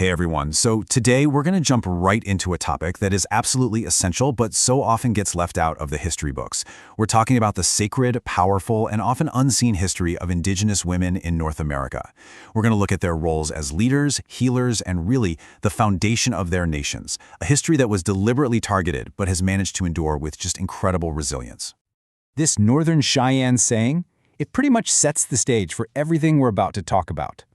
Hey everyone, so today we're going to jump right into a topic that is absolutely essential but so often gets left out of the history books. We're talking about the sacred, powerful, and often unseen history of Indigenous women in North America. We're going to look at their roles as leaders, healers, and really the foundation of their nations, a history that was deliberately targeted but has managed to endure with just incredible resilience. This Northern Cheyenne saying, it pretty much sets the stage for everything we're about to talk about.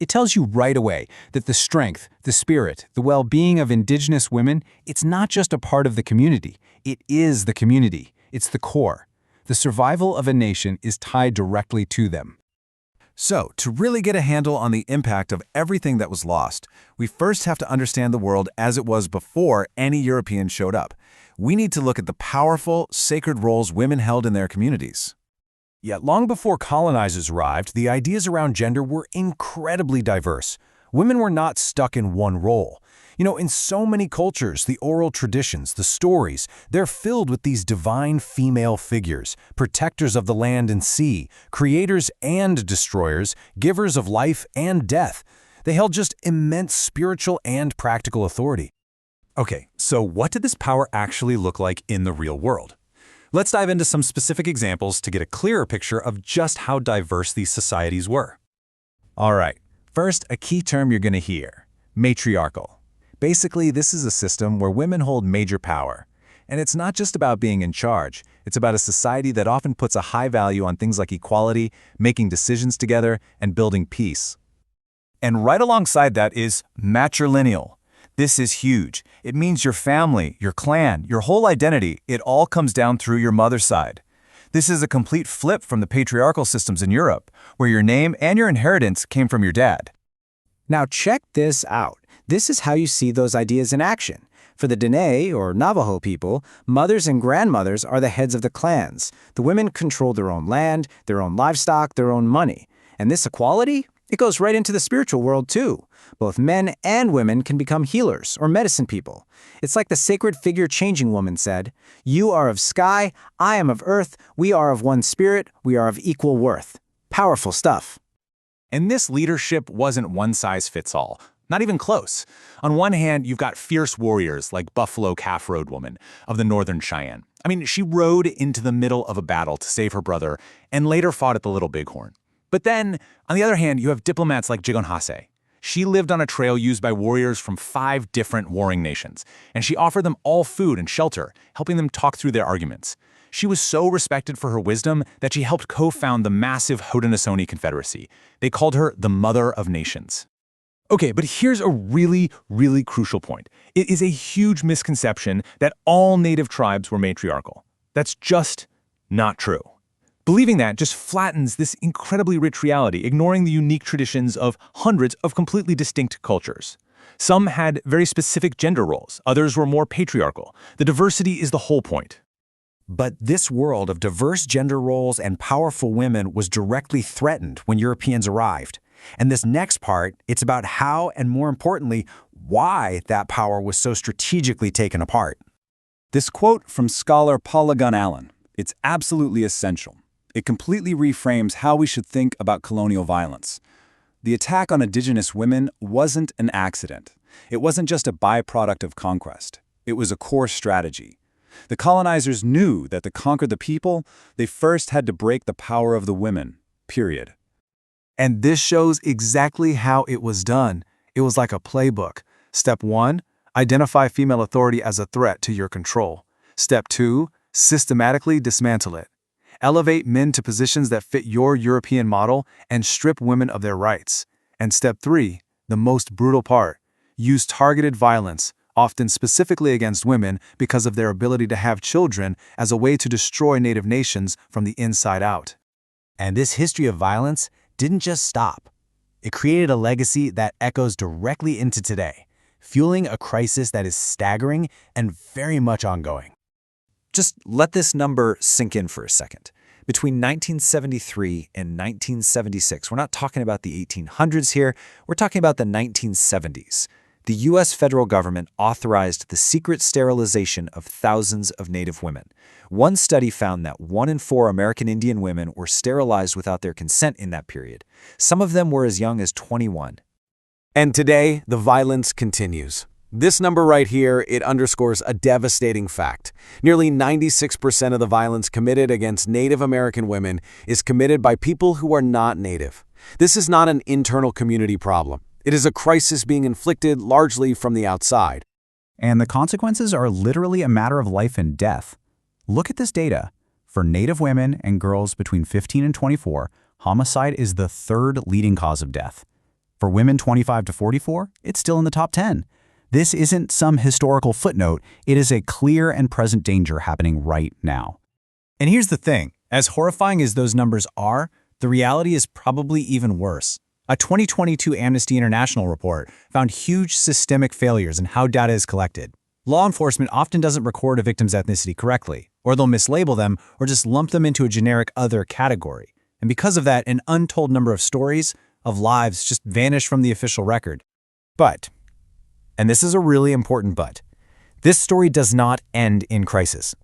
It tells you right away that the strength, the spirit, the well-being of Indigenous women, it's not just a part of the community. It is the community. It's the core. The survival of a nation is tied directly to them. So, to really get a handle on the impact of everything that was lost, we first have to understand the world as it was before any Europeans showed up. We need to look at the powerful, sacred roles women held in their communities. Yet long before colonizers arrived, the ideas around gender were incredibly diverse. Women were not stuck in one role. In so many cultures, the oral traditions, the stories, they're filled with these divine female figures, protectors of the land and sea, creators and destroyers, givers of life and death. They held just immense spiritual and practical authority. Okay, so what did this power actually look like in the real world? Let's dive into some specific examples to get a clearer picture of just how diverse these societies were. All right, first, a key term you're going to hear, matriarchal. Basically, this is a system where women hold major power. And it's not just about being in charge. It's about a society that often puts a high value on things like equality, making decisions together, and building peace. And right alongside that is matrilineal. This is huge. It means your family, your clan, your whole identity, it all comes down through your mother's side. This is a complete flip from the patriarchal systems in Europe, where your name and your inheritance came from your dad. Now check this out. This is how you see those ideas in action. For the Dene, or Navajo people, mothers and grandmothers are the heads of the clans. The women control their own land, their own livestock, their own money. And this equality? It goes right into the spiritual world too. Both men and women can become healers or medicine people. It's like the sacred figure changing woman said, "You are of sky, I am of earth, we are of one spirit, we are of equal worth." Powerful stuff. And this leadership wasn't one size fits all. Not even close. On one hand, you've got fierce warriors like Buffalo Calf Road Woman of the Northern Cheyenne. She rode into the middle of a battle to save her brother and later fought at the Little Bighorn. But then, on the other hand, you have diplomats like Jigonhase. She lived on a trail used by warriors from 5 different warring nations, and she offered them all food and shelter, helping them talk through their arguments. She was so respected for her wisdom that she helped co-found the massive Haudenosaunee Confederacy. They called her the Mother of Nations. Okay, but here's a really, really crucial point. It is a huge misconception that all native tribes were matriarchal. That's just not true. Believing that just flattens this incredibly rich reality, ignoring the unique traditions of hundreds of completely distinct cultures. Some had very specific gender roles, others were more patriarchal. The diversity is the whole point. But this world of diverse gender roles and powerful women was directly threatened when Europeans arrived. And this next part, it's about how, and more importantly, why that power was so strategically taken apart. This quote from scholar Paula Gunn Allen, it's absolutely essential. It completely reframes how we should think about colonial violence. The attack on Indigenous women wasn't an accident. It wasn't just a byproduct of conquest. It was a core strategy. The colonizers knew that to conquer the people, they first had to break the power of the women, period. And this shows exactly how it was done. It was like a playbook. Step 1, identify female authority as a threat to your control. Step 2, systematically dismantle it. Elevate men to positions that fit your European model and strip women of their rights. And step 3, the most brutal part, use targeted violence, often specifically against women because of their ability to have children, as a way to destroy native nations from the inside out. And this history of violence didn't just stop. It created a legacy that echoes directly into today, fueling a crisis that is staggering and very much ongoing. Just let this number sink in for a second. Between 1973 and 1976, we're not talking about the 1800s here, we're talking about the 1970s. The U.S. federal government authorized the secret sterilization of thousands of Native women. One study found that 1 in 4 American Indian women were sterilized without their consent in that period. Some of them were as young as 21. And today, the violence continues. This number right here, it underscores a devastating fact. Nearly 96% of the violence committed against Native American women is committed by people who are not Native. This is not an internal community problem. It is a crisis being inflicted largely from the outside. And the consequences are literally a matter of life and death. Look at this data. For Native women and girls between 15 and 24, homicide is the third leading cause of death. For women 25 to 44, it's still in the top 10. This isn't some historical footnote, it is a clear and present danger happening right now. And here's the thing, as horrifying as those numbers are, the reality is probably even worse. A 2022 Amnesty International report found huge systemic failures in how data is collected. Law enforcement often doesn't record a victim's ethnicity correctly, or they'll mislabel them or just lump them into a generic other category. And because of that, an untold number of stories, of lives just vanish from the official record. But, and this is a really important but, this story does not end in crisis.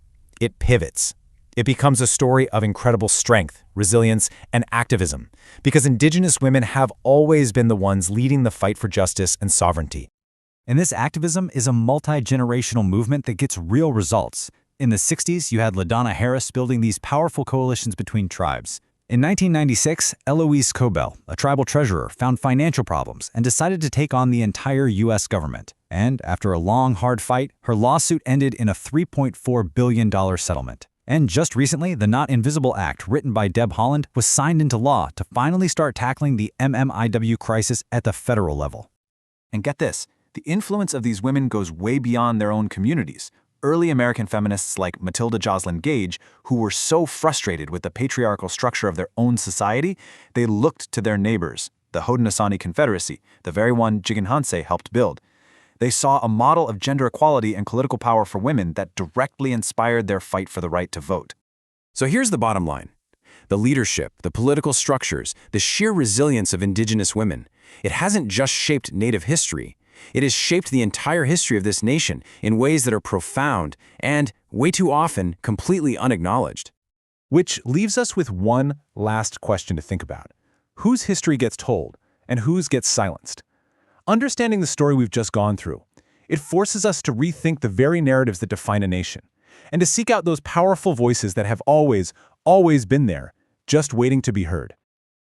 It pivots. It becomes a story of incredible strength, resilience, and activism, because Indigenous women have always been the ones leading the fight for justice and sovereignty. And this activism is a multi-generational movement that gets real results. In the 60s, you had LaDonna Harris building these powerful coalitions between tribes. In 1996, Eloise Cobell, a tribal treasurer, found financial problems and decided to take on the entire U.S. government. And after a long, hard fight, her lawsuit ended in a $3.4 billion settlement. And just recently, the Not Invisible Act, written by Deb Haaland, was signed into law to finally start tackling the MMIW crisis at the federal level. And get this, the influence of these women goes way beyond their own communities. Early American feminists like Matilda Joslyn Gage, who were so frustrated with the patriarchal structure of their own society, they looked to their neighbors, the Haudenosaunee Confederacy, the very one Jigin helped build. They saw a model of gender equality and political power for women that directly inspired their fight for the right to vote. So here's the bottom line. The leadership, the political structures, the sheer resilience of Indigenous women, it hasn't just shaped Native history. It has shaped the entire history of this nation in ways that are profound and, way too often, completely unacknowledged. Which leaves us with one last question to think about. Whose history gets told, and whose gets silenced? Understanding the story we've just gone through, it forces us to rethink the very narratives that define a nation, and to seek out those powerful voices that have always been there, just waiting to be heard.